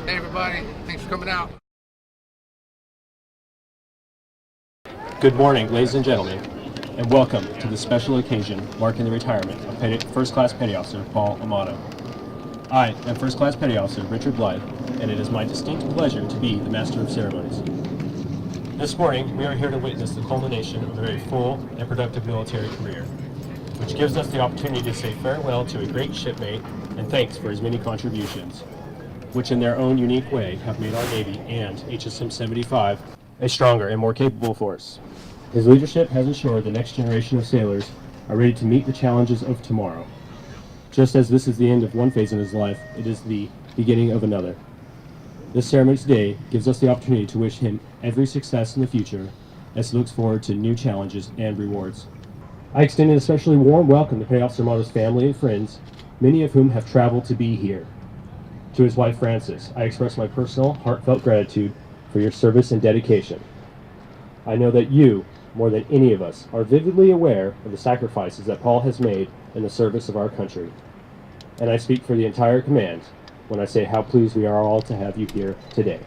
Hey everybody, thanks for coming out. Good morning, ladies and gentlemen, and welcome to the special occasion marking the retirement of First Class Petty Officer Paul Amado. I am First Class Petty Officer Richard Blythe, and it is my distinct pleasure to be the Master of Ceremonies. This morning, we are here to witness the culmination of a very full and productive military career, which gives us the opportunity to say farewell to a great shipmate and thanks for his many contributions, which in their own unique way have made our Navy and HSM 75 a stronger and more capable force. His leadership has ensured the next generation of sailors are ready to meet the challenges of tomorrow. Just as this is the end of one phase in his life, it is the beginning of another. This ceremony today gives us the opportunity to wish him every success in the future as he looks forward to new challenges and rewards. I extend an especially warm welcome to Petty Officer Amado's family and friends, many of whom have traveled to be here. To his wife Frances, I express my personal, heartfelt gratitude for your service and dedication. I know that you, more than any of us, are vividly aware of the sacrifices that Paul has made in the service of our country. And I speak for the entire command when I say how pleased we are all to have you here today.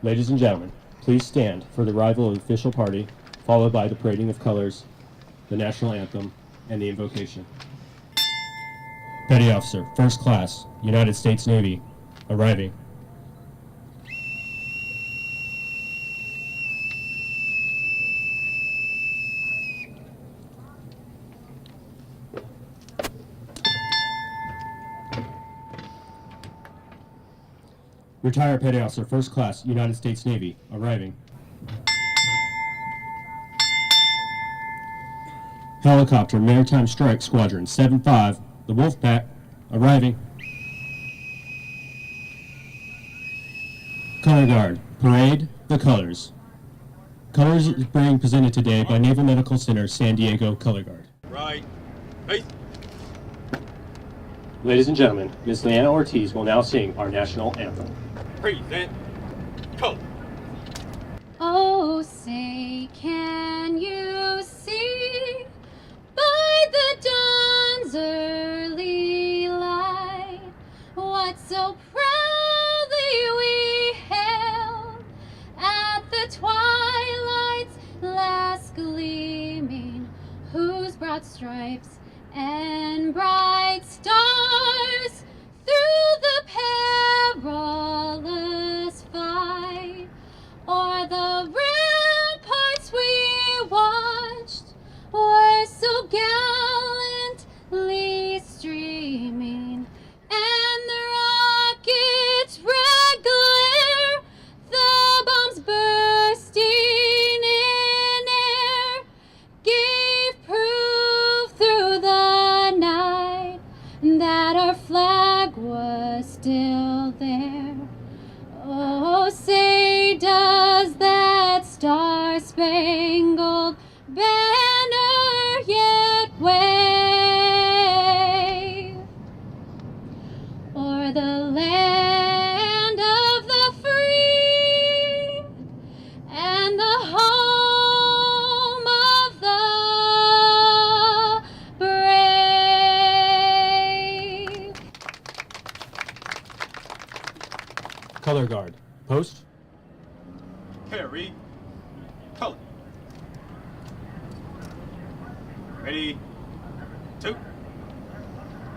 Ladies and gentlemen, please stand for the arrival of the official party, followed by the parading of colors, the national anthem, and the invocation. Petty Officer, First Class, United States Navy, arriving. Retired Petty Officer, First Class, United States Navy, arriving. Helicopter Maritime Strike Squadron 7-5, the Wolfpack, arriving. Color Guard, parade the colors. Colors is being presented today by Naval Medical Center San Diego Color Guard. Right. Hey. Ladies and gentlemen, Ms. Leanna Ortiz will now sing our national anthem. Present. Color. Oh, say, can you see by the dawn's early light what so proudly we hailed at the twilight's last gleaming, whose broad stripes and bright stars through the perilous fight o'er the ramparts we watched were so gallantly streaming, and the rockets' red glare, the bombs bursting in air, gave proof through the night that our flag was still there. Oh, say, does that star-spangled banner yet wave o'er the land of the free and the home of the brave? Color Guard, post. Carry. Color. Ready. 2.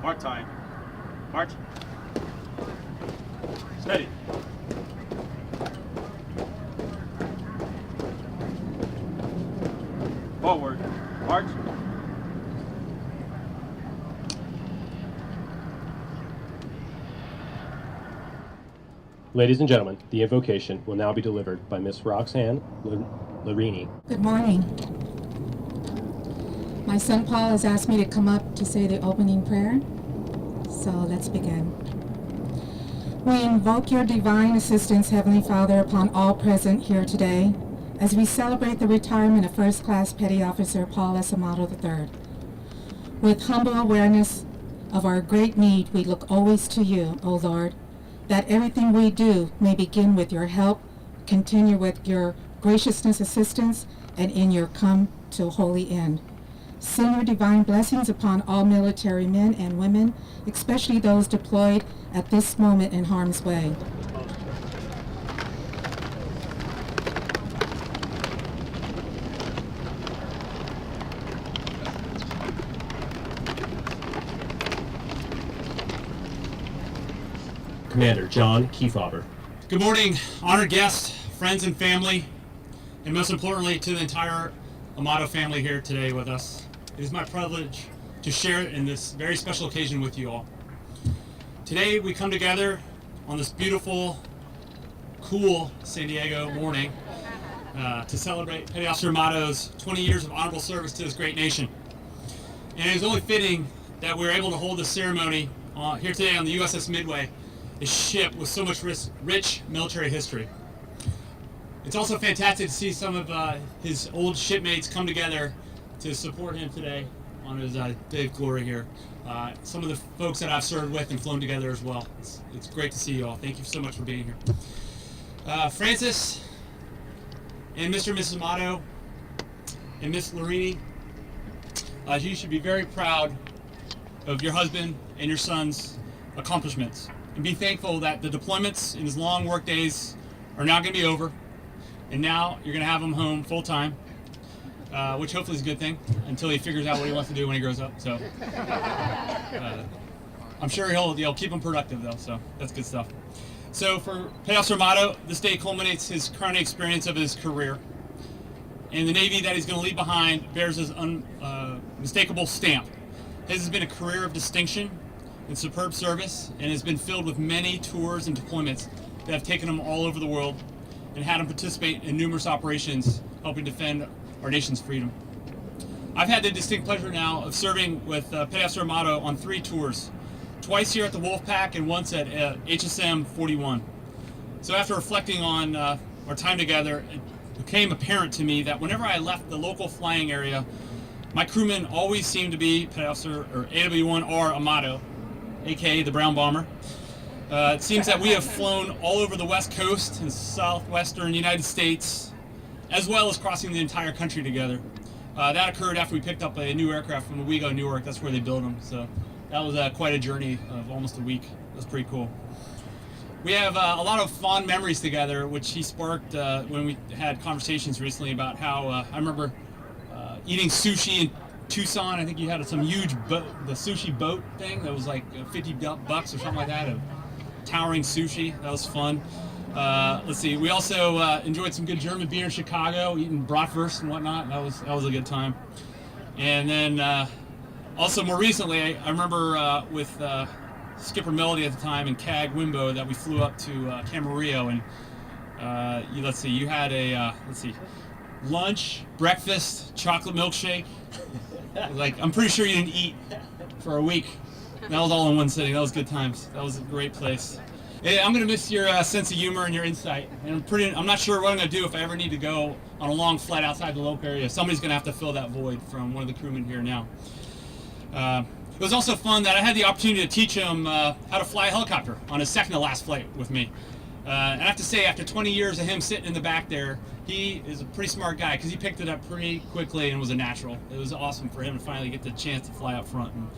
Mark time. March. Steady. Forward. March. Ladies and gentlemen, the invocation will now be delivered by Miss Roxanne Larini. Good morning. My son Paul has asked me to come up to say the opening prayer, so let's begin. We invoke your divine assistance, Heavenly Father, upon all present here today as we celebrate the retirement of First Class Petty Officer Paul S. Amado III. With humble awareness of our great need, we look always to you, O Lord, that everything we do may begin with your help, continue with your graciousness assistance, and in your come to a holy end. Send your divine blessings upon all military men and women, especially those deployed at this moment in harm's way. Commander John Kefauver. Good morning, honored guests, friends and family, and most importantly to the entire Amado family here today with us. It is my privilege to share in this very special occasion with you all. Today we come together on this beautiful, cool San Diego morning to celebrate Petty Officer Amado's 20 years of honorable service to this great nation. And it is only fitting that we're able to hold this ceremony here today on the USS Midway, a ship with so much rich military history. It's also fantastic to see some of his old shipmates come together to support him today on his day of glory here. Some of the folks that I've served with and flown together as well. It's great to see you all. Thank you so much for being here. Francis and Mr. and Mrs. Amado and Miss Lorini, you should be very proud of your husband and your son's accomplishments. And be thankful that the deployments in his long work days are now going to be over. And now you're going to have him home full time, which hopefully is a good thing until he figures out what he wants to do when he grows up. So I'm sure he'll keep him productive though, so that's good stuff. So for Petty Officer Amado, this day culminates his crowning experience of his career. And the Navy that he's going to leave behind bears his unmistakable stamp. His has been a career of distinction and superb service, and has been filled with many tours and deployments that have taken him all over the world and had him participate in numerous operations helping defend our nation's freedom. I've had the distinct pleasure now of serving with Petty Officer Amado on 3 tours, twice here at the Wolfpack and once at HSM 41. So after reflecting on our time together, it became apparent to me that whenever I left the local flying area, my crewmen always seemed to be Petty Officer or AW1R Amado, aka the Brown Bomber. It seems that we have flown all over the West Coast and southwestern United States, as well as crossing the entire country together. That occurred after we picked up a new aircraft from Owego, Newark. That's where they build them. So that was quite a journey of almost a week. It was pretty cool. We have a lot of fond memories together, which he sparked when we had conversations recently about how I remember eating sushi in Tucson. I think you had some huge boat, the sushi boat thing that was like $50 or something like that, of towering sushi. That was fun. Let's see. We also enjoyed some good German beer in Chicago, eating bratwurst and whatnot. That was a good time. And then also more recently, I remember with Skipper Melody at the time and CAG Wimbo that we flew up to Camarillo, and let's see. You had a lunch, breakfast, chocolate milkshake. Like, I'm pretty sure you didn't eat for a week. That was all in one sitting. That was good times. That was a great place. Yeah, I'm gonna miss your sense of humor and your insight. And I'm not sure what I'm gonna do if I ever need to go on a long flight outside the local area. Somebody's gonna have to fill that void from one of the crewmen here now. It was also fun that I had the opportunity to teach him how to fly a helicopter on his second to last flight with me. And I have to say, after 20 years of him sitting in the back there, he is a pretty smart guy because he picked it up pretty quickly and was a natural. It was awesome for him to finally get the chance to fly up front, and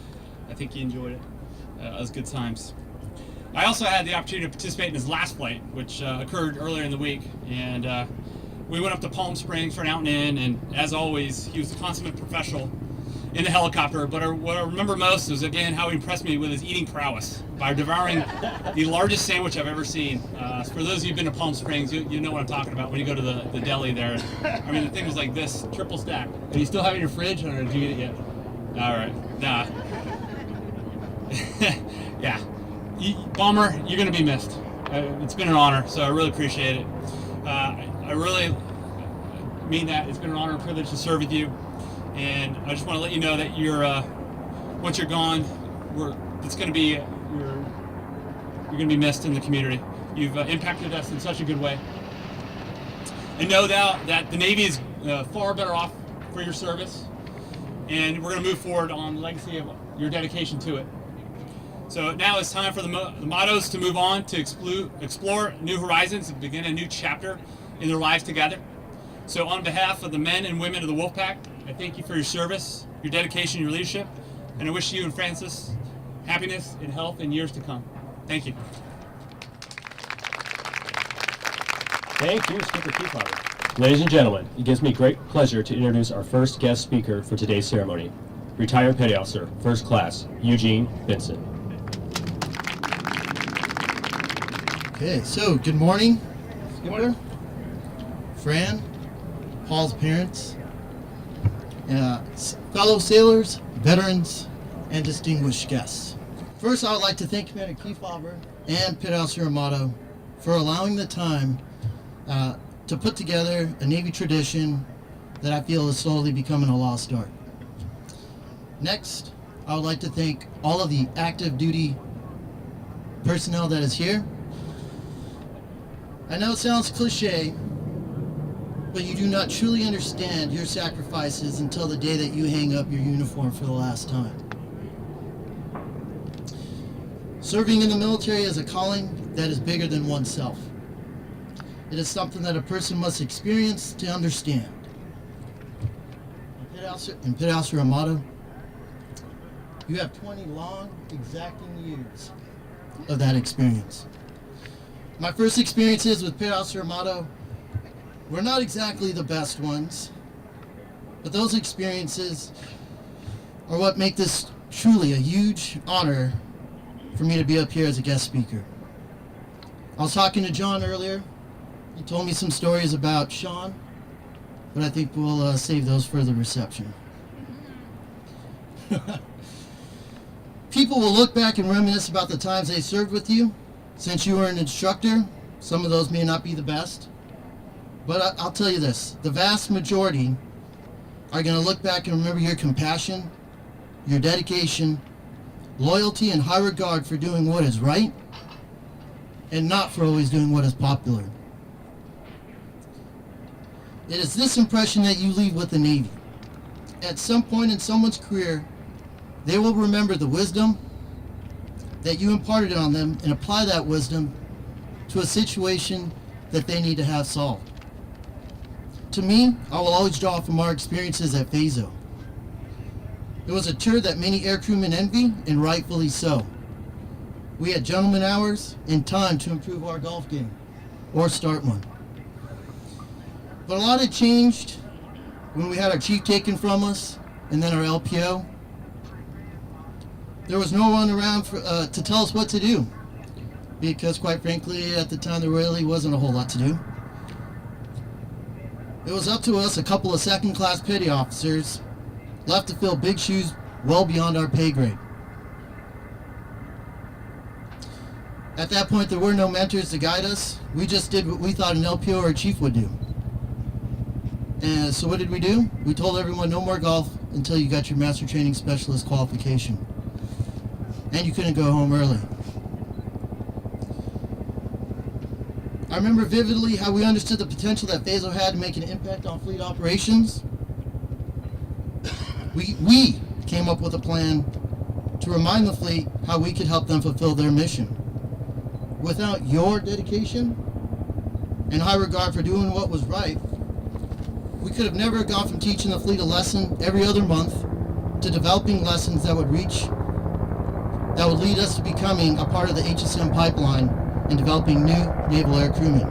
I think he enjoyed it. It was good times. I also had the opportunity to participate in his last flight, which occurred earlier in the week, and we went up to Palm Springs for an out and in, and as always, he was a consummate professional in the helicopter. But what I remember most was, again, how he impressed me with his eating prowess by devouring the largest sandwich I've ever seen. For those of you who've been to Palm Springs, you know what I'm talking about when you go to the deli there. I mean, the thing was like this, triple stack. Do you still have it in your fridge, or did you eat it yet? All right, nah. Yeah. Bomber, you're going to be missed. It's been an honor, so I really appreciate it. I really mean that. It's been an honor and privilege to serve with you. And I just want to let you know that once you're gone, you're going to be missed in the community. You've impacted us in such a good way. And know that the Navy is far better off for your service. And we're going to move forward on the legacy of your dedication to it. So now it's time for the Amados to move on to explore new horizons and begin a new chapter in their lives together. So on behalf of the men and women of the Wolfpack, I thank you for your service, your dedication, your leadership, and I wish you and Francis happiness and health in years to come. Thank you. Thank you, Skipper Kefauver. Ladies and gentlemen, it gives me great pleasure to introduce our first guest speaker for today's ceremony, Retired Petty Officer, First Class, Eugene Benson. Okay, so good morning, Skipper, Fran, Paul's parents, fellow sailors, veterans, and distinguished guests. First, I would like to thank Commander Kefauver and Pit Officer Amado for allowing the time to put together a Navy tradition that I feel is slowly becoming a lost art. Next, I would like to thank all of the active duty personnel that is here. I know it sounds cliche, but you do not truly understand your sacrifices until the day that you hang up your uniform for the last time. Serving in the military is a calling that is bigger than oneself. It is something that a person must experience to understand. And Pit Officer Amado, you have 20 long, exacting years of that experience. My first experiences with Pit Officer Amado were not exactly the best ones, but those experiences are what make this truly a huge honor for me to be up here as a guest speaker. I was talking to John earlier. He told me some stories about Sean, but I think we'll save those for the reception. People will look back and reminisce about the times they served with you. Since you were an instructor, some of those may not be the best. But I'll tell you this, the vast majority are going to look back and remember your compassion, your dedication, loyalty, and high regard for doing what is right, and not for always doing what is popular. It is this impression that you leave with the Navy. At some point in someone's career, they will remember the wisdom that you imparted on them and apply that wisdom to a situation that they need to have solved. To me, I will always draw from our experiences at FAZO. It was a tour that many air crewmen envy, and rightfully so. We had gentleman hours and time to improve our golf game, or start one. But a lot had changed when we had our chief taken from us, and then our LPO. There was no one around to tell us what to do, because quite frankly, at the time there really wasn't a whole lot to do. It was up to us, a couple of second-class petty officers, left to fill big shoes well beyond our pay grade. At that point, there were no mentors to guide us. We just did what we thought an LPO or a chief would do. And so what did we do? We told everyone no more golf until you got your Master Training Specialist qualification. And you couldn't go home early. I remember vividly how we understood the potential that FAZO had to make an impact on fleet operations. We came up with a plan to remind the fleet how we could help them fulfill their mission. Without your dedication and high regard for doing what was right, we could have never gone from teaching the fleet a lesson every other month to developing lessons that would lead us to becoming a part of the HSM pipeline and developing new naval air crewmen.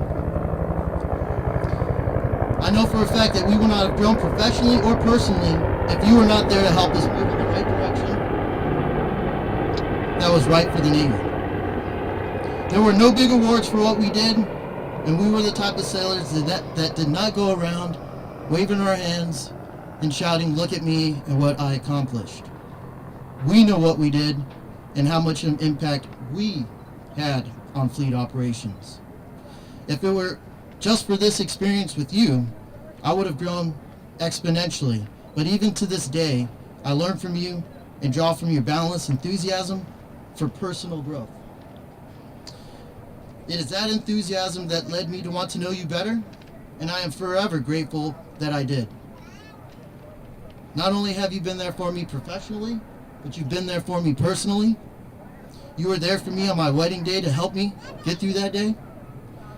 I know for a fact that we would not have grown professionally or personally if you were not there to help us move in the right direction that was right for the Navy. There were no big awards for what we did, and we were the type of sailors that did not go around waving our hands and shouting, "Look at me and what I accomplished." We know what we did and how much an impact we had on fleet operations. If it were just for this experience with you, I would have grown exponentially. But even to this day, I learn from you and draw from your boundless enthusiasm for personal growth. It is that enthusiasm that led me to want to know you better, and I am forever grateful that I did. Not only have you been there for me professionally, but you've been there for me personally. You were there for me on my wedding day to help me get through that day.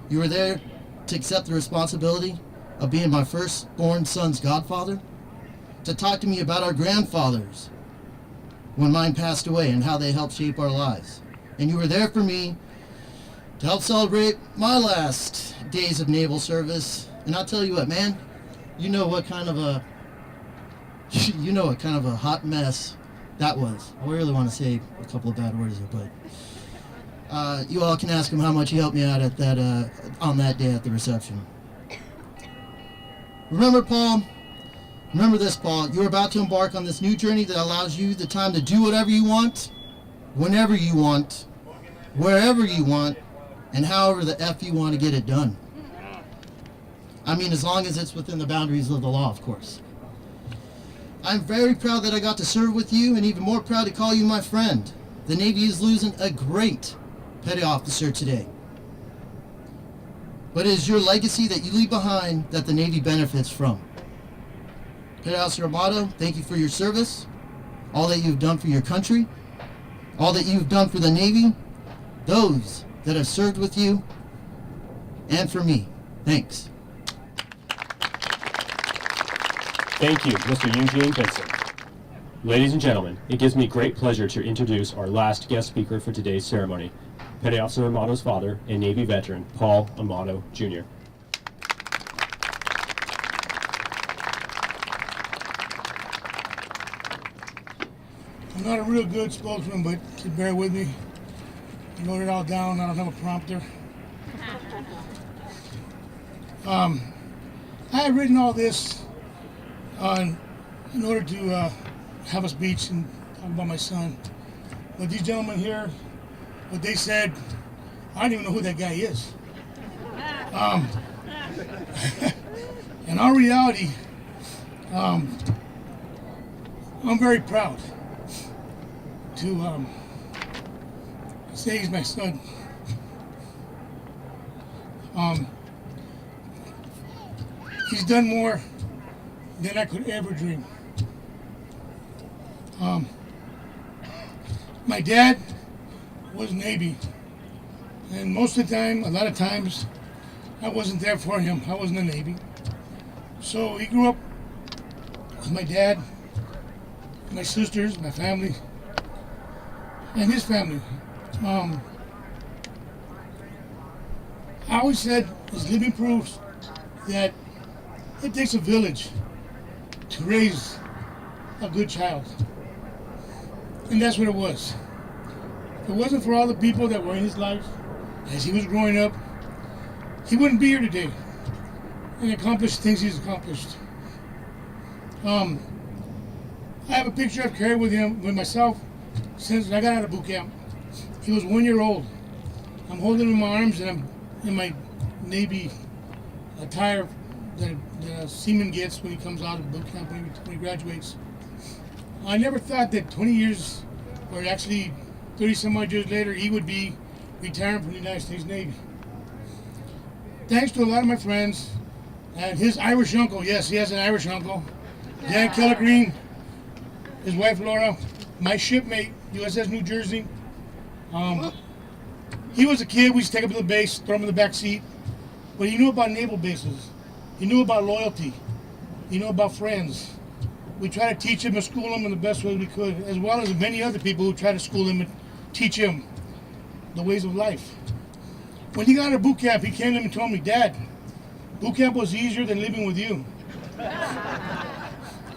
You were there to accept the responsibility of being my firstborn son's godfather, to talk to me about our grandfathers when mine passed away and how they helped shape our lives. And you were there for me to help celebrate my last days of naval service. And I'll tell you what, man, you know what kind of a hot mess that was. I really want to say a couple of bad words here, but You all can ask him how much he helped me out at that on that day at the reception. Remember, Paul. Remember this, Paul. You're about to embark on this new journey that allows you the time to do whatever you want, whenever you want, wherever you want, and however the F you want to get it done. I mean, as long as it's within the boundaries of the law, of course. I'm very proud that I got to serve with you, and even more proud to call you my friend. The Navy is losing a great petty officer today. But it is your legacy that you leave behind that the Navy benefits from. Petty Officer Amado, thank you for your service, all that you've done for your country, all that you've done for the Navy, those that have served with you, and for me. Thanks. Thank you, Mr. Eugene Benson. Ladies and gentlemen, it gives me great pleasure to introduce our last guest speaker for today's ceremony, Petty Officer Amado's father and Navy veteran, Paul Amado, Jr. I'm not a real good spokesman, but just bear with me. I wrote it all down. I don't have a prompter. I had written all this in order to have a speech and talk about my son. But these gentlemen here, what they said, I don't even know who that guy is. In our reality, I'm very proud to say he's my son. He's done more than I could ever dream. My dad was Navy, and most of the time, a lot of times, I wasn't there for him. I wasn't in the Navy. So he grew up with my dad, my sisters, my family, and his family. I always said it's living proof that it takes a village to raise a good child. And that's what it was. If it wasn't for all the people that were in his life as he was growing up, he wouldn't be here today and accomplish things he's accomplished. I have a picture I've carried with him, with myself, since I got out of boot camp. He was 1 year old. I'm holding him in my arms and I'm in my Navy attire that a seaman gets when he comes out of boot camp, when he graduates. I never thought that 20 years, or actually 30 some odd years later, he would be retiring from the United States Navy. Thanks to a lot of my friends and his Irish uncle, yes, he has an Irish uncle, Dan Kellegreen, his wife Laura, my shipmate, USS New Jersey. He was a kid, we used to take him to the base, throw him in the back seat, but he knew about naval bases. He knew about loyalty. He knew about friends. We tried to teach him and school him in the best way we could, as well as many other people who tried to school him and teach him the ways of life. When he got out of boot camp, he came to me and told me, Dad, boot camp was easier than living with you.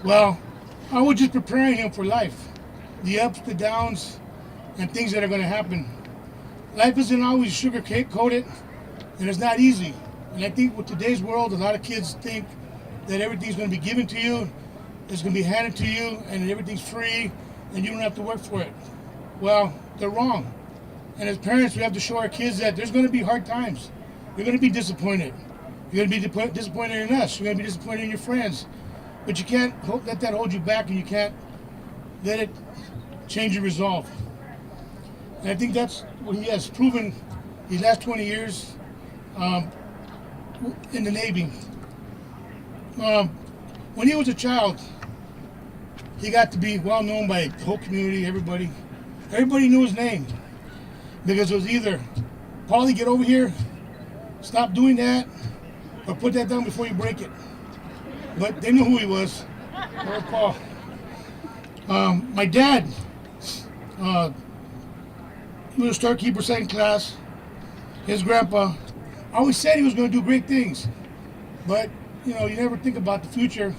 Well, I was just preparing him for life. The ups, the downs, and things that are going to happen. Life isn't always sugar-coated, and it's not easy. And I think with today's world, a lot of kids think that everything's going to be given to you, it's going to be handed to you, and everything's free, and you don't have to work for it. Well, they're wrong. And as parents, we have to show our kids that there's going to be hard times. You're going to be disappointed. You're going to be disappointed in us. You're going to be disappointed in your friends. But you can't let that hold you back, and you can't let it change your resolve. And I think that's what he has proven these last 20 years in the Navy. When he was a child, he got to be well known by the whole community, everybody. Everybody knew his name because it was either, Paulie, get over here, stop doing that, or put that down before you break it. But they knew who he was. Or Paul. My dad, he was a storekeeper, second class. His grandpa always said he was going to do great things, but you know, you never think about the future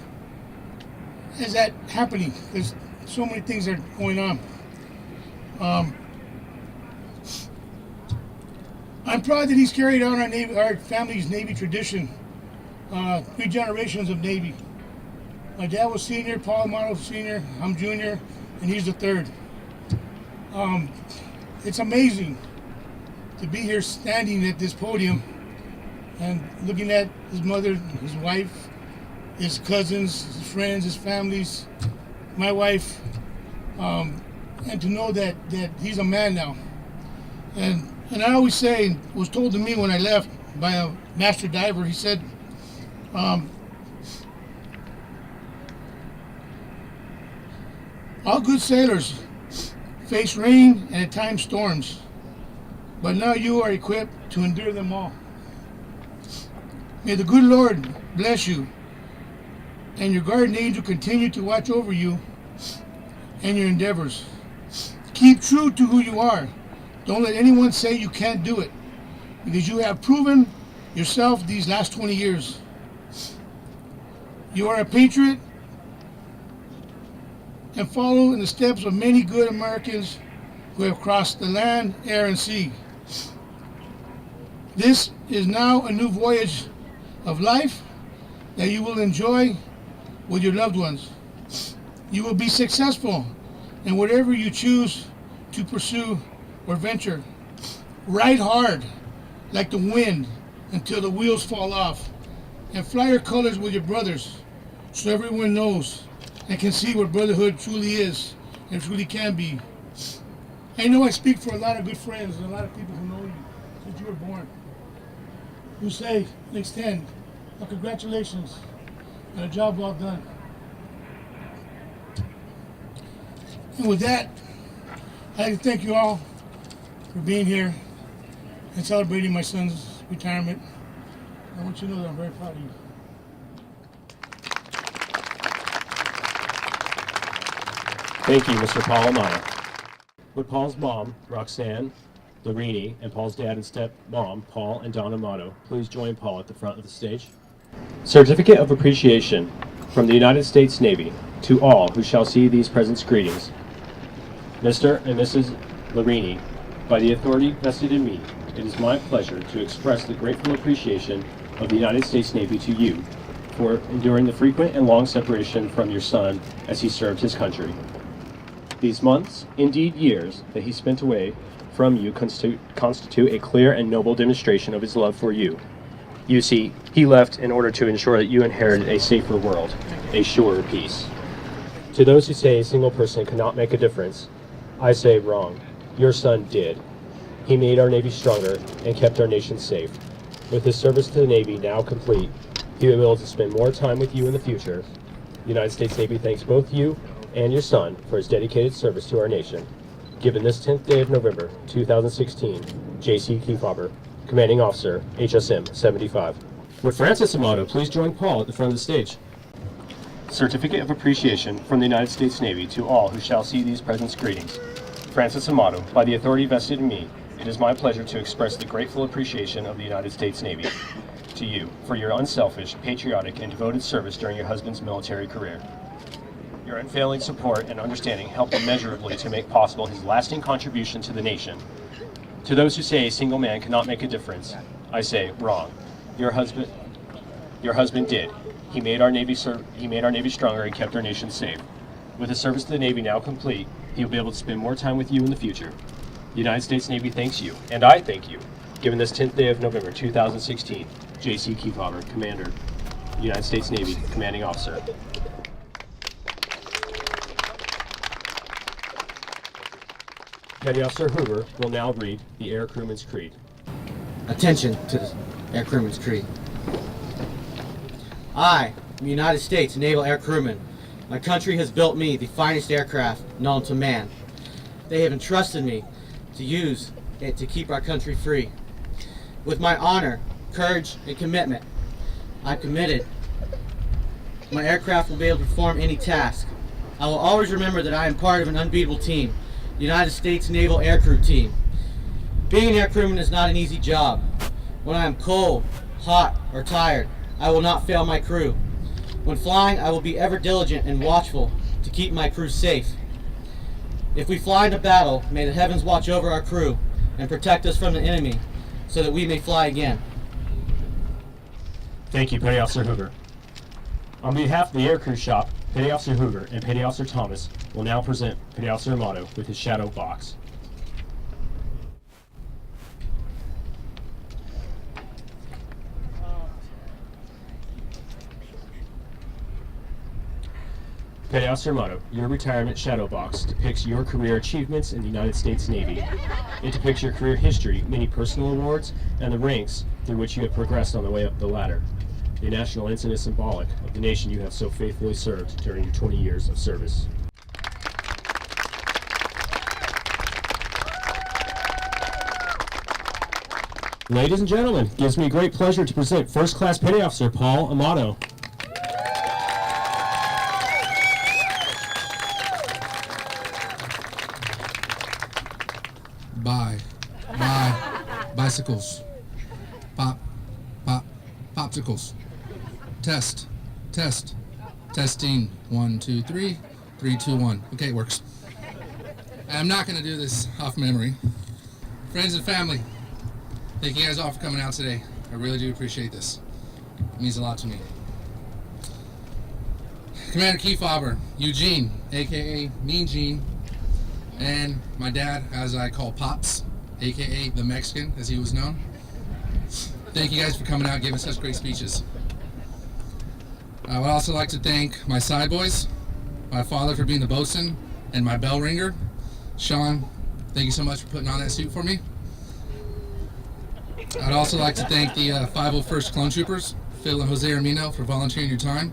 as that happening because so many things are going on. I'm proud that he's carried on our family's Navy tradition. 3 generations of Navy. My dad was senior, Paul Amado was senior, I'm junior, and he's the third. It's amazing to be here standing at this podium and looking at his mother, his wife, his cousins, his friends, his families, my wife, and to know that he's a man now. And I always say, it was told to me when I left by a master diver, he said, all good sailors face rain and at times storms, but now you are equipped to endure them all. May the good Lord bless you and your guardian angel continue to watch over you and your endeavors. Keep true to who you are. Don't let anyone say you can't do it, because you have proven yourself these last 20 years. You are a patriot and follow in the steps of many good Americans who have crossed the land, air, and sea. This is now a new voyage of life that you will enjoy with your loved ones. You will be successful in whatever you choose to pursue or venture. Ride hard like the wind until the wheels fall off, and fly your colors with your brothers so everyone knows and can see what brotherhood truly is and truly can be. I know I speak for a lot of good friends and a lot of people who know you since you were born, who say and extend a congratulations and a job well done. And with that, I'd like to thank you all for being here and celebrating my son's retirement. I want you to know that I'm very proud of you. Thank you, Mr. Paul Amado. Would Paul's mom, Roxanne Larini, and Paul's dad and stepmom, Paul and Don Amado, please join Paul at the front of the stage? Certificate of Appreciation from the United States Navy to all who shall see these presents greetings. Mr. and Mrs. Larini, by the authority vested in me, it is my pleasure to express the grateful appreciation of the United States Navy to you for enduring the frequent and long separation from your son as he served his country. These months, indeed years, that he spent away from you constitute a clear and noble demonstration of his love for you. You see, he left in order to ensure that you inherited a safer world, a surer peace. To those who say a single person cannot make a difference, I say wrong. Your son did. He made our Navy stronger and kept our nation safe. With his service to the Navy now complete, he will be able to spend more time with you in the future. The United States Navy thanks both you and your son for his dedicated service to our nation. Given this 10th day of November, 2016, J.C. Kefauver, Commanding Officer, HSM 75. Would Francis Amado please join Paul at the front of the stage? Certificate of Appreciation from the United States Navy to all who shall see these presents greetings. Francis Amado, by the authority vested in me, it is my pleasure to express the grateful appreciation of the United States Navy to you for your unselfish, patriotic, and devoted service during your husband's military career. Your unfailing support and understanding helped immeasurably to make possible his lasting contribution to the nation. To those who say a single man cannot make a difference, I say wrong. Your husband did. He made our Navy stronger and kept our nation safe. With his service to the Navy now complete, he will be able to spend more time with you in the future. The United States Navy thanks you, and I thank you, given this 10th day of November 2016, J.C. Kefauver, Commander, United States Navy, Commanding Officer. Petty Officer Hoover will now read the Air Crewman's Creed. Attention to the Air Crewman's Creed. I am a United States Naval Air Crewman. My country has built me the finest aircraft known to man. They have entrusted me to use it to keep our country free. With my honor, courage, and commitment, I'm committed my aircraft will be able to perform any task. I will always remember that I am part of an unbeatable team, the United States Naval Aircrew Team. Being an air crewman is not an easy job. When I am cold, hot, or tired, I will not fail my crew. When flying, I will be ever diligent and watchful to keep my crew safe. If we fly into battle, may the heavens watch over our crew and protect us from the enemy. so that we may fly again. Thank you, Petty Officer Hoover. On behalf of the Aircrew Shop, Petty Officer Hoover and Petty Officer Thomas will now present Petty Officer Amado with his shadow box. Petty Officer Amado, your retirement shadow box depicts your career achievements in the United States Navy. It depicts your career history, many personal awards, and the ranks through which you have progressed on the way up the ladder. The national ensign is symbolic of the nation you have so faithfully served during your 20 years of service. Ladies and gentlemen, it gives me great pleasure to present First Class Petty Officer Paul Amado. Buy bicycles. Popsicles. Testing. 1, 2, 3. 3, 2, 1. Okay, it works. I'm not going to do this off memory. Friends and family, thank you guys all for coming out today. I really do appreciate this. It means a lot to me. Commander Keyfobber, Eugene, aka Mean Gene, and my dad, as I call Pops, aka the Mexican, as he was known. Thank you guys for coming out and giving such great speeches. I would also like to thank my side boys, my father for being the bosun, and my bell ringer. Sean, thank you so much for putting on that suit for me. I'd also like to thank the 501st Clone Troopers, Phil and Jose Armino, for volunteering your time.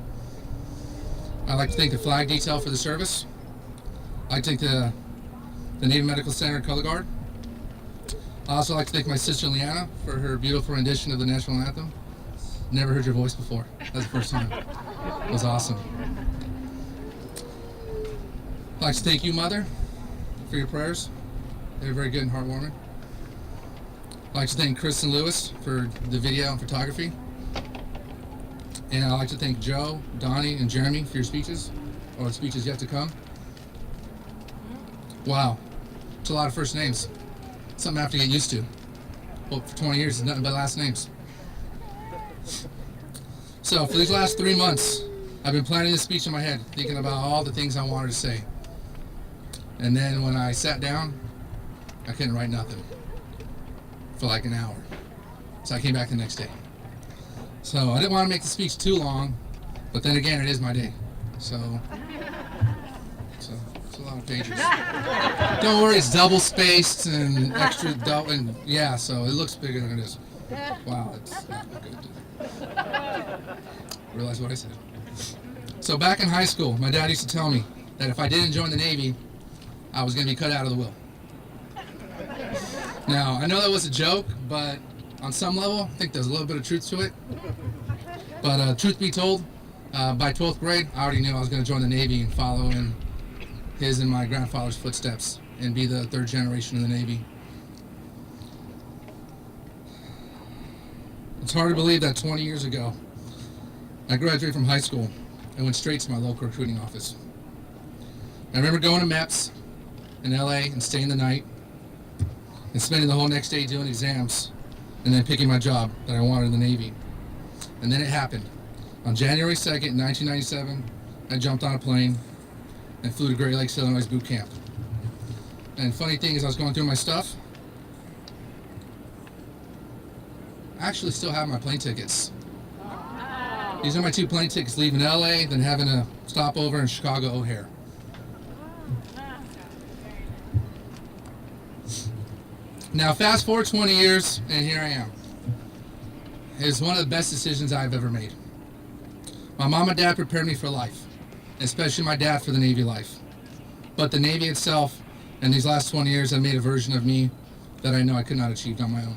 I'd like to thank the flag detail for the service. I'd like to thank the Navy Medical Center Color Guard. I'd also like to thank my sister Leanna for her beautiful rendition of the national anthem. Never heard your voice before. That's the first time. It was awesome. I'd like to thank you, Mother, for your prayers. They were very good and heartwarming. I'd like to thank Chris and Lewis for the video and photography. And I'd like to thank Joe, Donnie, and Jeremy for your speeches, or the speeches yet to come. Wow, it's a lot of first names. Something I have to get used to. Well, for 20 years, it's nothing but last names. So for these last 3 months, I've been planning this speech in my head, thinking about all the things I wanted to say. And then when I sat down, I couldn't write nothing for like an hour. So I came back the next day. So I didn't want to make the speech too long, but then again, it is my day. So it's a lot of pages. Don't worry, it's double spaced and extra double, and yeah, so it looks bigger than it is. Wow, it's not good. Realize what I said. So back in high school, my dad used to tell me that if I didn't join the Navy, I was going to be cut out of the will. Now, I know that was a joke, but on some level, I think there's a little bit of truth to it. But truth be told, by 12th grade, I already knew I was going to join the Navy and follow in his and my grandfather's footsteps and be the third generation of the Navy. It's hard to believe that 20 years ago, I graduated from high school and went straight to my local recruiting office. I remember going to MEPS in LA and staying the night and spending the whole next day doing exams and then picking my job that I wanted in the Navy. And then it happened. On January 2nd, 1997, I jumped on a plane and flew to Great Lakes, Illinois boot camp. And funny thing is, I was going through my stuff. I actually still have my plane tickets. These are my 2 plane tickets, leaving LA, then having a stopover in Chicago O'Hare. Now fast forward 20 years, and here I am. It's one of the best decisions I've ever made. My mom and dad prepared me for life, especially my dad for the Navy life. But the Navy itself, and these last 20 years, have made a version of me that I know I could not achieve on my own.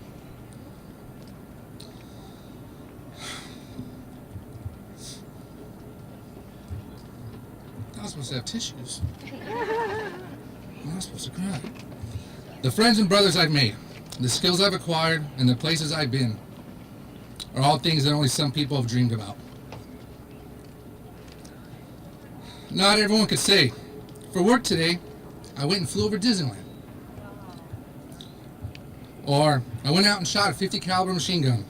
I was supposed to have tissues. I'm not supposed to cry. The friends and brothers I've made, the skills I've acquired, and the places I've been are all things that only some people have dreamed about. Not everyone could say. For work today, I went and flew over Disneyland. Or I went out and shot a 50 caliber machine gun.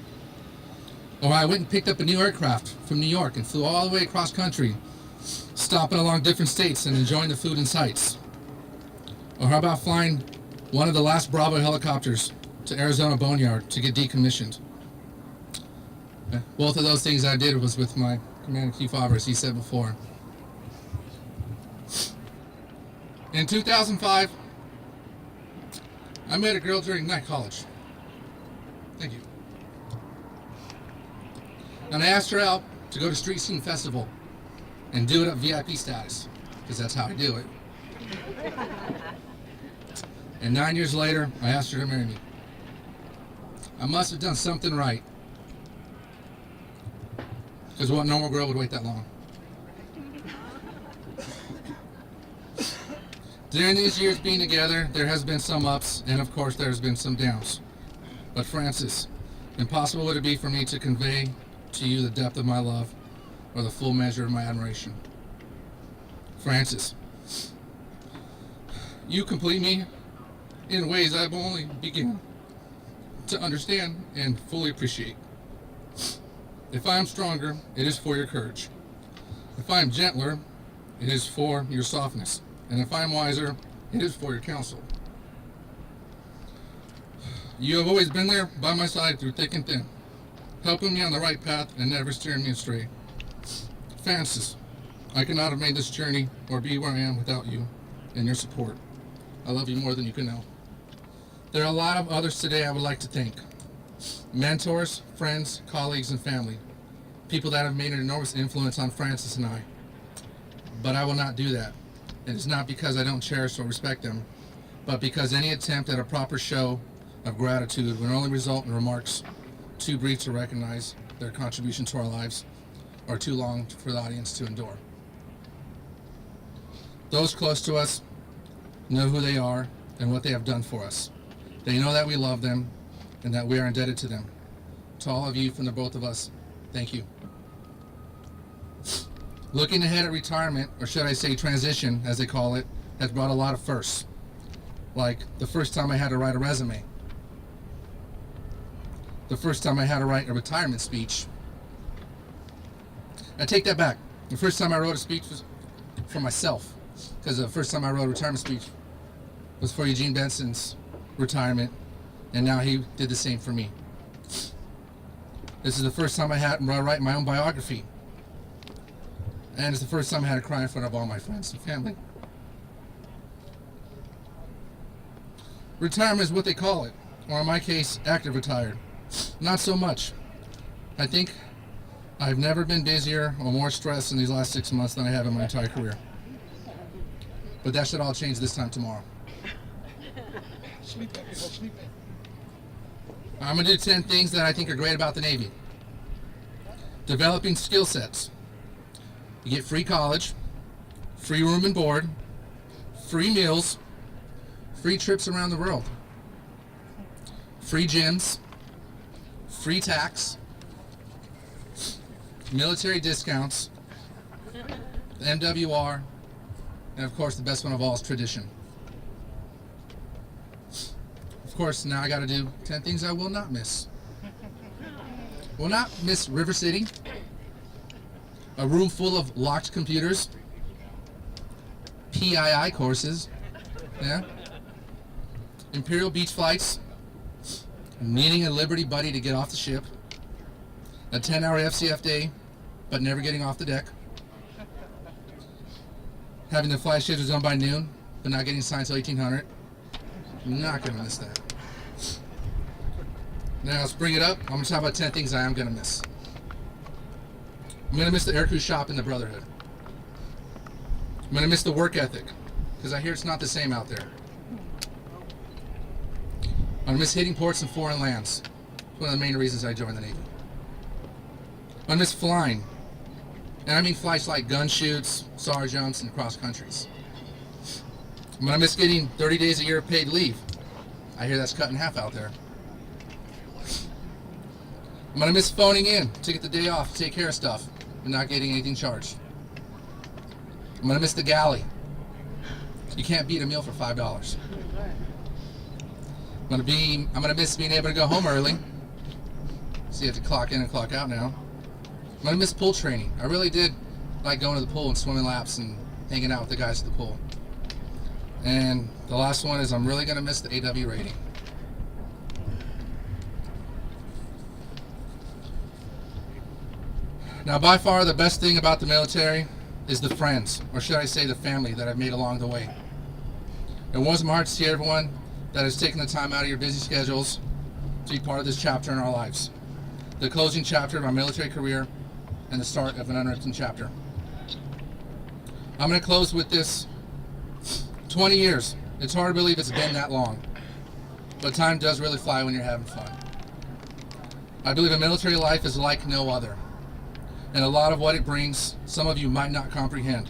Or I went and picked up a new aircraft from New York and flew all the way across country, stopping along different states and enjoying the food and sights. Or how about flying one of the last Bravo helicopters to Arizona Boneyard to get decommissioned? Both of those things I did was with my Commander Chief Favre, as he said before. In 2005, I met a girl during night college. Thank you. And I asked her out to go to Street Scene Festival and do it at VIP status, because that's how I do it. And 9 years later, I asked her to marry me. I must have done something right, because what normal girl would wait that long? During these years being together, there has been some ups, and of course there's been some downs. But Frances, impossible would it be for me to convey to you the depth of my love or the full measure of my admiration. Frances, you complete me in ways I've only begun to understand and fully appreciate. If I am stronger, it is for your courage. If I am gentler, it is for your softness. And if I am wiser, it is for your counsel. You have always been there by my side through thick and thin, helping me on the right path and never steering me astray. Frances, I could not have made this journey or be where I am without you and your support. I love you more than you can know. There are a lot of others today I would like to thank. Mentors, friends, colleagues, and family. People that have made an enormous influence on Frances and I. But I will not do that. It is not because I don't cherish or respect them, but because any attempt at a proper show of gratitude would only result in remarks too brief to recognize their contribution to our lives, or too long for the audience to endure. Those close to us know who they are and what they have done for us. They know that we love them and that we are indebted to them. To all of you, from the both of us, thank you. Looking ahead at retirement, or should I say transition, as they call it, has brought a lot of firsts. Like the first time I had to write a resume. The first time I had to write a retirement speech. I take that back. The first time I wrote a speech was for myself, because the first time I wrote a retirement speech was for Eugene Benson's retirement, and now he did the same for me. This is the first time I had to write my own biography. And it's the first time I had to cry in front of all my friends and family. Retirement is what they call it, or in my case, active retired. Not so much. I think I've never been busier or more stressed in these last 6 months than I have in my entire career. But that should all change this time tomorrow. I'm going to do 10 things that I think are great about the Navy. Developing skill sets. You get free college, free room and board, free meals, free trips around the world, free gyms, free tax, military discounts, the MWR, and of course the best one of all is tradition. Of course, now I got to do 10 things I will not miss. Will not miss River City, a room full of locked computers, PII courses, yeah, Imperial Beach flights, meeting a Liberty buddy to get off the ship, a 10-hour FCF day, but never getting off the deck, having the flight schedules done by noon, but not getting signed till 1800. I'm not going to miss that. Now let's bring it up. I'm going to talk about 10 things I am going to miss. I'm going to miss the aircrew shop and the brotherhood. I'm going to miss the work ethic, because I hear it's not the same out there. I'm going to miss hitting ports in foreign lands. It's one of the main reasons I joined the Navy. I'm going to miss flying. And I mean flights like gun shoots, SAR jumps, and cross countries. I'm going to miss getting 30 days a year of paid leave. I hear that's cut in half out there. I'm going to miss phoning in to get the day off to take care of stuff and not getting anything charged. I'm going to miss the galley. You can't beat a meal for $5. I'm gonna miss being able to go home early. So you have to clock in and clock out now. I'm gonna miss pool training. I really did like going to the pool and swimming laps and hanging out with the guys at the pool. And the last one is I'm really gonna miss the AW rating. Now, by far the best thing about the military is the friends, or should I say the family, that I've made along the way. It warms my heart to see everyone that has taken the time out of your busy schedules to be part of this chapter in our lives. The closing chapter of our military career and the start of an unwritten chapter. I'm going to close with this. 20 years. It's hard to believe it's been that long. But time does really fly when you're having fun. I believe a military life is like no other. And a lot of what it brings, some of you might not comprehend.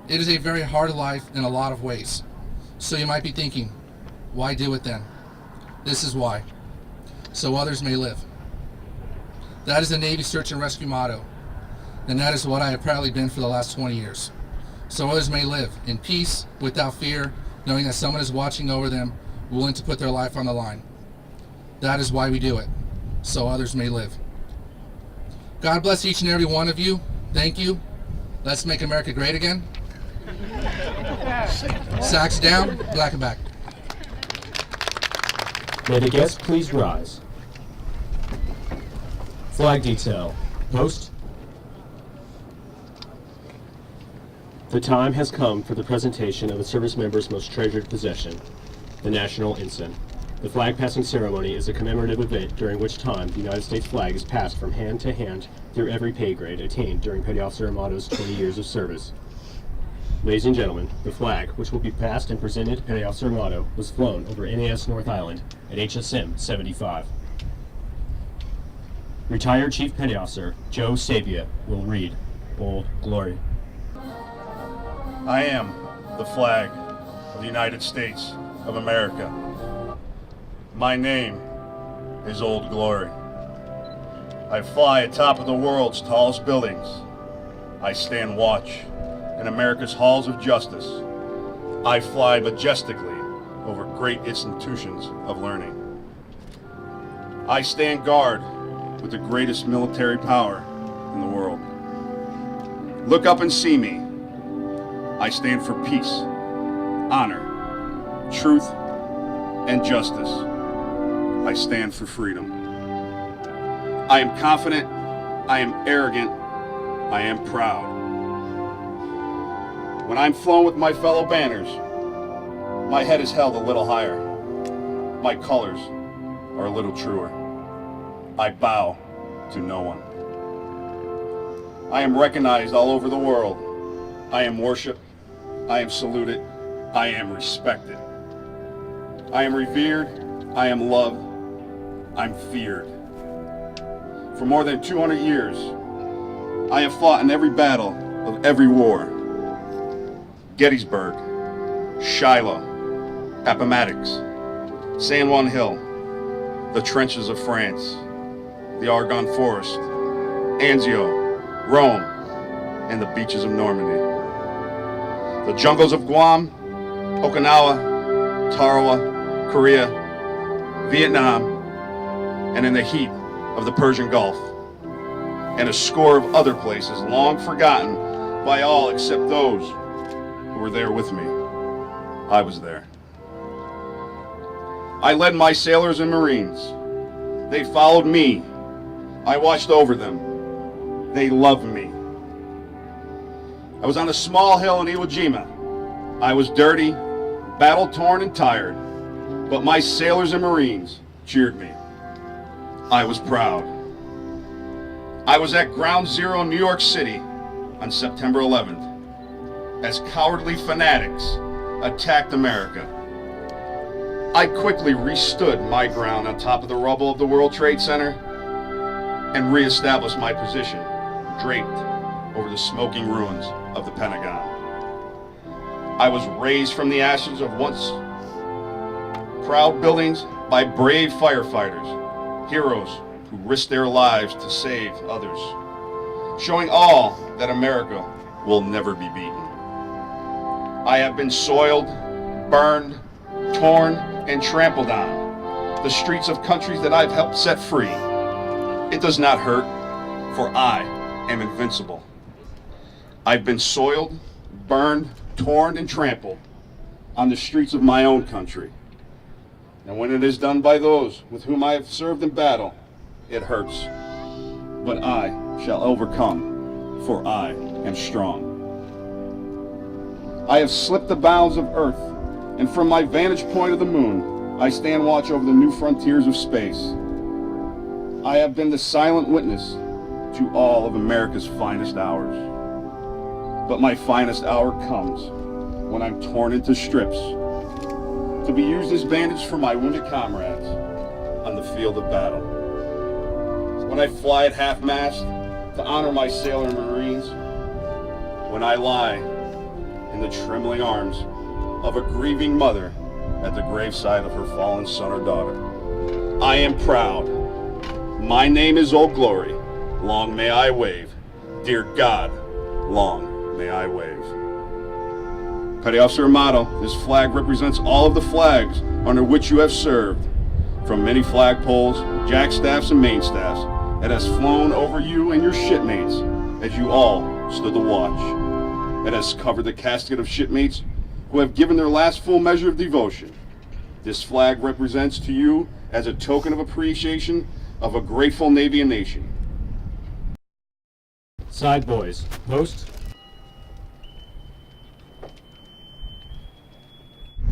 It is a very hard life in a lot of ways. So you might be thinking, why do it then? This is why. So others may live. That is the Navy search and rescue motto. And that is what I have proudly been for the last 20 years. So others may live in peace, without fear, knowing that someone is watching over them, willing to put their life on the line. That is why we do it. So others may live. God bless each and every one of you. Thank you. Let's make America great again. Sacks down, black and back. May the guests please rise. Flag detail. Post. The time has come for the presentation of a service member's most treasured possession, the National Ensign. The flag passing ceremony is a commemorative event during which time the United States flag is passed from hand to hand through every pay grade attained during Petty Officer Amado's 20 years of service. Ladies and gentlemen, the flag, which will be passed and presented to Petty Officer Amado, was flown over NAS North Island at HSM 75. Retired Chief Petty Officer Joe Sabia will read Old Glory. I am the flag of the United States of America. My name is Old Glory. I fly atop of the world's tallest buildings. I stand watch in America's halls of justice. I fly majestically over great institutions of learning. I stand guard with the greatest military power in the world. Look up and see me. I stand for peace, honor, truth, and justice. I stand for freedom. I am confident, I am arrogant, I am proud. When I'm flown with my fellow banners, my head is held a little higher. My colors are a little truer. I bow to no one. I am recognized all over the world. I am worshipped, I am saluted, I am respected. I am revered, I am loved, I'm feared. For more than 200 years, I have fought in every battle of every war. Gettysburg, Shiloh, Appomattox, San Juan Hill, the trenches of France, the Argonne Forest, Anzio, Rome, and the beaches of Normandy. The jungles of Guam, Okinawa, Tarawa, Korea, Vietnam, and in the heat of the Persian Gulf, and a score of other places long forgotten by all except those who were there with me. I was there. I led my sailors and Marines. They followed me. I watched over them. They loved me. I was on a small hill in Iwo Jima. I was dirty, battle-torn and tired, but my sailors and Marines cheered me. I was proud. I was at Ground Zero in New York City on September 11th as cowardly fanatics attacked America. I quickly restood my ground on top of the rubble of the World Trade Center and reestablished my position draped over the smoking ruins of the Pentagon. I was raised from the ashes of once proud buildings by brave firefighters, heroes who risked their lives to save others, showing all that America will never be beaten. I have been soiled, burned, torn, and trampled on, the streets of countries that I've helped set free. It does not hurt, for I am invincible. I've been soiled, burned, torn, and trampled on the streets of my own country. And when it is done by those with whom I have served in battle, it hurts. But I shall overcome, for I am strong. I have slipped the bounds of earth, and from my vantage point of the moon, I stand watch over the new frontiers of space. I have been the silent witness to all of America's finest hours. But my finest hour comes when I'm torn into strips to be used as bandage for my wounded comrades on the field of battle. When I fly at half-mast to honor my sailor Marines, when I lie in the trembling arms of a grieving mother at the graveside of her fallen son or daughter. I am proud. My name is Old Glory. Long may I wave. Dear God, long may I wave. Petty Officer Amado, this flag represents all of the flags under which you have served. From many flagpoles, jackstaffs, and mainstaffs, it has flown over you and your shipmates as you all stood the watch. It has covered the casket of shipmates who have given their last full measure of devotion. This flag represents to you as a token of appreciation of a grateful Navy and nation. Side boys, post.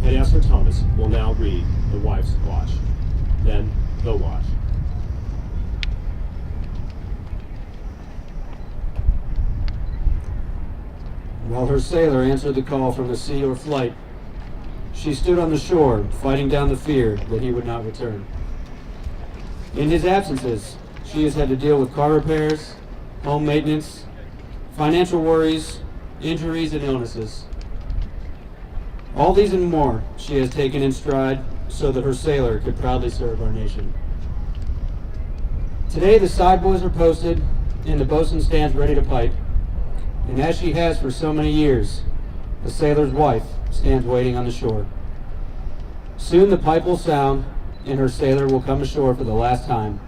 Petty Officer Thomas will now read the wife's watch, then the watch. While her sailor answered the call from the sea or flight, she stood on the shore, fighting down the fear that he would not return. In his absences, she has had to deal with car repairs, home maintenance, financial worries, injuries, and illnesses. All these and more she has taken in stride so that her sailor could proudly serve our nation. Today the side boys are posted and the boatswain stands ready to pipe. And as she has for so many years, the sailor's wife stands waiting on the shore. Soon the pipe will sound, and her sailor will come ashore for the last time.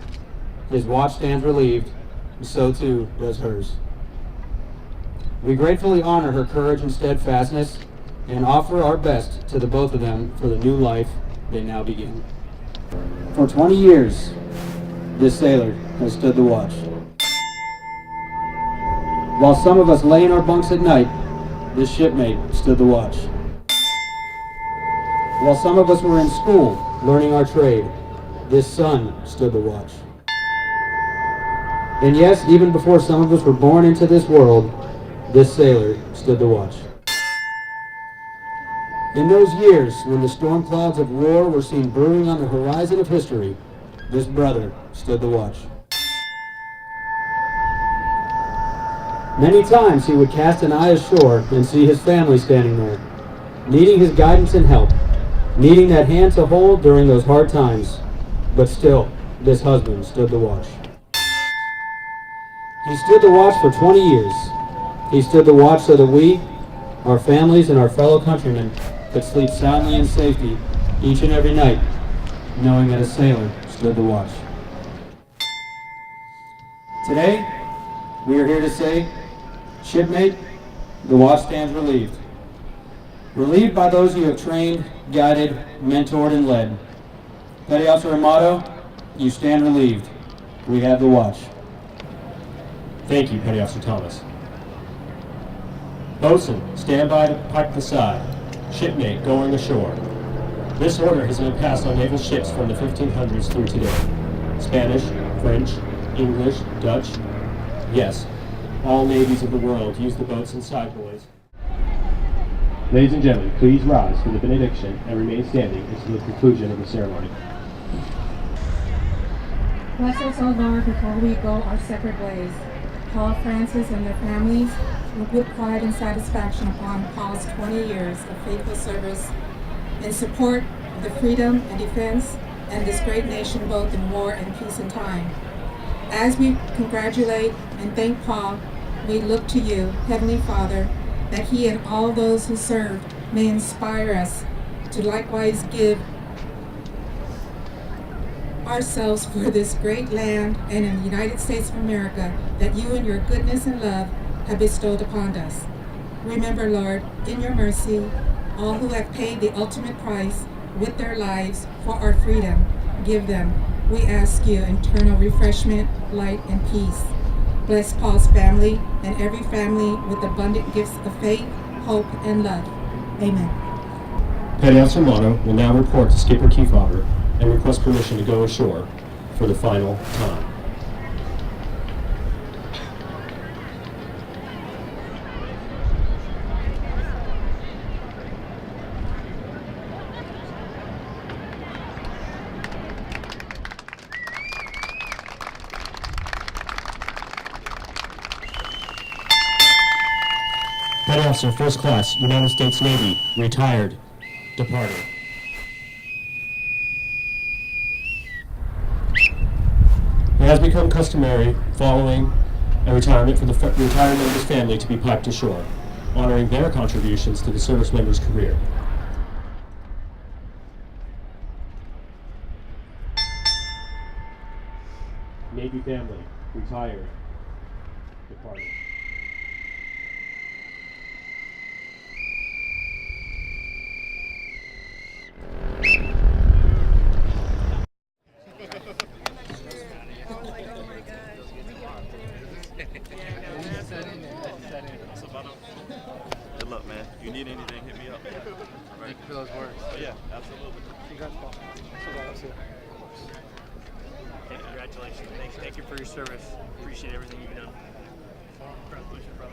His watch stands relieved, and so too does hers. We gratefully honor her courage and steadfastness, and offer our best to the both of them for the new life they now begin. For 20 years, this sailor has stood the watch. While some of us lay in our bunks at night, this shipmate stood the watch. While some of us were in school, learning our trade, this son stood the watch. And yes, even before some of us were born into this world, this sailor stood the watch. In those years, when the storm clouds of war were seen brewing on the horizon of history, this brother stood the watch. Many times he would cast an eye ashore and see his family standing there, needing his guidance and help, needing that hand to hold during those hard times. But still, this husband stood the watch. He stood the watch for 20 years. He stood the watch so that we, our families, and our fellow countrymen could sleep soundly in safety each and every night, knowing that a sailor stood the watch. Today, we are here to say, shipmate, the watch stands relieved. Relieved by those you have trained, guided, mentored, and led. Petty Officer Amado, you stand relieved. We have the watch. Thank you, Petty Officer Thomas. Boatswain, stand by to pipe the side. Shipmate, going ashore. This order has been passed on naval ships from the 1500s through today. Spanish, French, English, Dutch. Yes, all navies of the world use the boats and side boys. Ladies and gentlemen, please rise for the benediction and remain standing until the conclusion of the ceremony. Bless us, O Lord, before we go our separate ways. Paul, Francis, and their families will put pride and satisfaction upon Paul's 20 years of faithful service in support of the freedom and defense and this great nation both in war and peace and time. As we congratulate and thank Paul, we look to you, Heavenly Father, that he and all those who served may inspire us to likewise give ourselves for this great land and in the United States of America that you in your goodness and love have bestowed upon us. Remember, Lord, in your mercy, all who have paid the ultimate price with their lives for our freedom. Give them, we ask you, eternal refreshment, light, and peace. Bless Paul's family and every family with abundant gifts of faith, hope, and love. Amen. Petty Officer Amado will now report to Skipper Kefauver and request permission to go ashore for the final time. Petty Officer, First Class, United States Navy, retired, departing. It has become customary following a retirement for the retired member's family to be piped ashore, honoring their contributions to the service member's career. Navy family, retired, departing. Good luck, man. If you need anything, hit me up. All right. Thank you for those words. Oh, yeah, absolutely. Congrats, Paul. Congratulations. Thank you for your service. Appreciate everything you've done. Congratulations, brother.